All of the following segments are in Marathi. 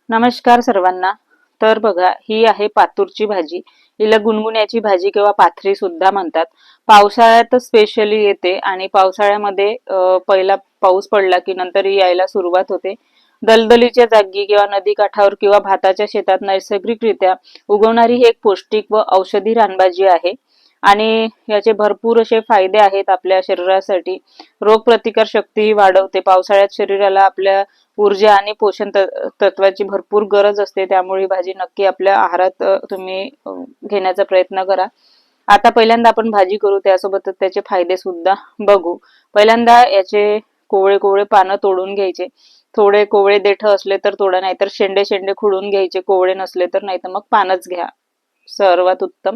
नमस्कार सर्वांना। तर बघा, ही आहे पातूरची भाजी। हिला गुणगुण्याची भाजी किंवा पाथरी सुद्धा म्हणतात। पावसाळ्यात स्पेशली येते आणि पावसाळ्यामध्ये पहिला पाऊस पडला की नंतर ही यायला सुरुवात होते। दलदलीच्या जागी किंवा नदी काठावर किंवा भाताच्या शेतात नैसर्गिकरित्या उगवणारी ही एक पौष्टिक व औषधी रानभाजी आहे आणि याचे भरपूर असे फायदे आहेत आपल्या शरीरासाठी। रोगप्रतिकार शक्ती वाढवते। पावसाळ्यात शरीराला आपल्या ऊर्जा आणि पोषण तत्वाची भरपूर गरज असते, त्यामुळे ही भाजी नक्की आपल्या आहारात तुम्ही घेण्याचा प्रयत्न करा। आता पहिल्यांदा आपण भाजी करू, त्यासोबतच त्याचे फायदे सुद्धा बघू। पहिल्यांदा याचे कोवळे कोवळे पानं तोडून घ्यायचे। थोडे कोवळे देठ असले तर तोडा, नाहीतर शेंडे शेंडे खुडून घ्यायचे। कोवळे नसले तर नाहीतर मग पानच घ्या, सर्वात उत्तम।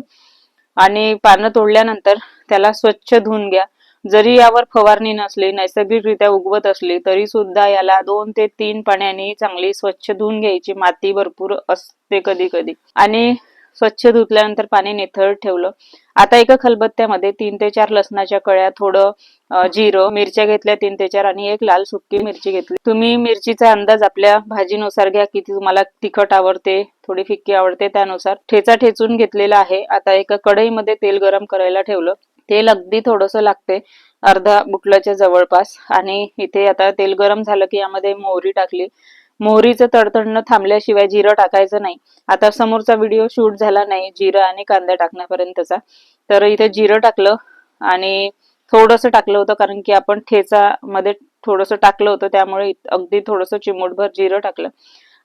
आणि पानं तोडल्यानंतर त्याला स्वच्छ धुवून घ्या। जरी यावर फवारणी नसली, नैसर्गिकरित्या उगवत असली तरी सुद्धा याला 2 ते 3 पाण्याने चांगली स्वच्छ धुवून घ्यायची। माती भरपूर असते कधी कधी, आणि स्वच्छ धुतल्यानंतर पाणी निथळत ठेवलं। आता एका खलबत्त्यामध्ये 3 ते 4 लसणाच्या कळ्या, थोडं जिरं, मिरच्या घेतल्या 3 ते 4 आणि एक लाल सुकी मिरची घेतली। तुम्ही मिरचीचा अंदाज आपल्या भाजीनुसार घ्या, किती तुम्हाला तिखट आवडते, थोडी फिक्की आवडते त्यानुसार। ठेचा ठेचून घेतलेला आहे। आता एका कढईमध्ये तेल गरम करायला ठेवलं। तेल अगदी थोडंसं लागते, अर्धा बुटल्याच्या जवळपास। आणि इथे आता तेल गरम झालं की यामध्ये मोहरी टाकली। मोहरीचं तडतडणं थांबल्याशिवाय जिरं टाकायचं नाही। आता समोरचा व्हिडिओ शूट झाला नाही जिरं आणि कांदा टाकण्यापर्यंतचा, तर इथे जिरं टाकलं आणि थोडंसं टाकलं होतं, कारण की आपण ठेचा मध्ये थोडंसं टाकलं होतं, त्यामुळे अगदी थोडंसं चिमूटभर जिरं टाकलं।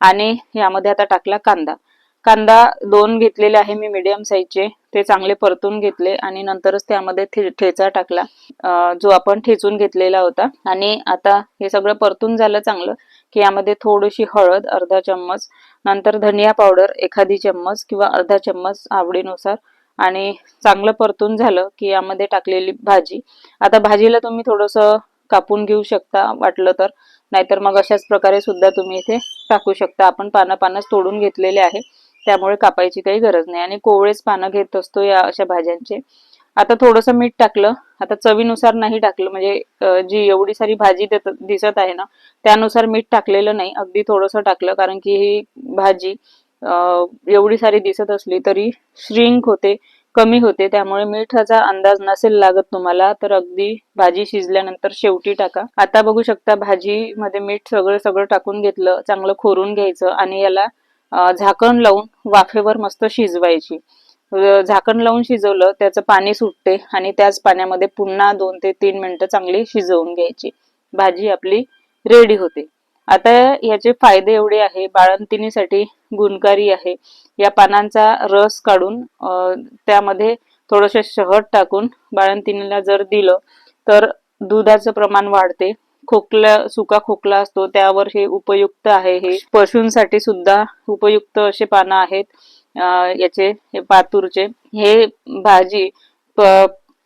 आणि यामध्ये आता टाकला कांदा। कांदा 2 घेतलेले आहे मी मीडियम साईजचे, ते चांगले परतून घेतले आणि नंतरच त्यामध्ये ठेचा टाकला जो आपण ठेचून घेतलेला होता। आणि आता हे सगळं परतून झालं चांगलं की यामध्ये थोडीशी हळद, अर्धा चम्मच, नंतर धनिया पावडर एखादी चम्मच किंवा अर्धा चम्मच आवडीनुसार, आणि चांगलं परतून झालं की यामध्ये टाकलेली भाजी। आता भाजीला तुम्ही थोडंसं कापून घेऊ शकता वाटलं तर, नाहीतर मग अशाच प्रकारे सुद्धा तुम्ही इथे टाकू शकता। आपण पानं तोडून घेतलेले आहे, त्यामुळे कापायची काही गरज नाही, आणि कोवळेच पानं घेत असतो या अशा भाज्यांचे। आता थोडंसं मीठ टाकलं। आता चवीनुसार नाही टाकलं, म्हणजे जी एवढी सारी भाजी दिसत आहे ना त्यानुसार मीठ टाकलेलं नाही, अगदी थोडंसं टाकलं, कारण की ही भाजी एवढी सारी दिसत असली तरी श्रिंक होते, कमी होते, त्यामुळे मिठाचा अंदाज नसेल लागत तुम्हाला तर अगदी भाजी शिजल्यानंतर शेवटी टाका। आता बघू शकता भाजी मध्ये मीठ सगळं टाकून घेतलं, चांगलं खोरून घ्यायचं आणि याला झाकण लावून वाफेवर मस्त शिजवायची। झाकण लावून शिजवलं त्याचं पाणी सुटते आणि त्याच पाण्यामध्ये पुन्हा 2 ते 3 मिनिटं चांगली शिजवून घ्यायची। भाजी आपली रेडी होते। आता याचे फायदे एवढे आहे, बाळंतिणीसाठी गुणकारी आहे। या पानांचा रस काढून त्यामध्ये थोडंसं शहद टाकून बाळंतिणीला जर दिलं तर दुधाचं प्रमाण वाढते। सुका खोकला असतो त्यावर हे उपयुक्त आहे। हे पशूंसाठी सुद्धा उपयुक्त असे पानं आहेत याचे, हे पातूरचे। हे भाजी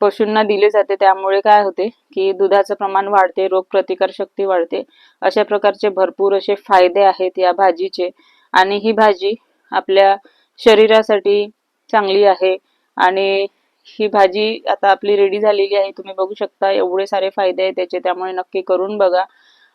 पशूंना दिले जाते, त्यामुळे काय होते की दुधाचं प्रमाण वाढते, रोगप्रतिकार शक्ती वाढते। अशा प्रकारचे भरपूर असे फायदे आहेत या भाजीचे, आणि ही भाजी आपल्या शरीरासाठी चांगली आहे। आणि ही भाजी आता आपली रेडी झालेली आहे, तुम्ही बघू शकता एवढे सारे फायदे आहेत त्याचे, त्यामुळे नक्की करून बघा।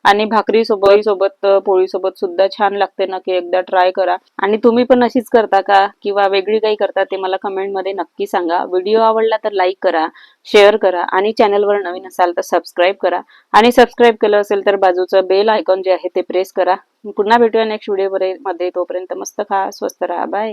आणि भाकरी सोबत पोळी सोबत सुद्धा छान लागते, नक्की एकदा ट्राय करा। आणि तुम्ही पण अशीच करता का किंवा वेगळी काही करता ते मला कमेंट मध्ये नक्की सांगा। व्हिडिओ आवडला तर लाईक करा, शेअर करा, आणि चॅनलवर नवीन असाल तर सबस्क्राईब करा। आणि सबस्क्राईब केलं असेल तर बाजूचं बेल आयकॉन जे आहे ते प्रेस करा। पुन्हा भेटूया नेक्स्ट व्हिडिओ मध्ये, तोपर्यंत मस्त खा, स्वस्त राहा, बाय।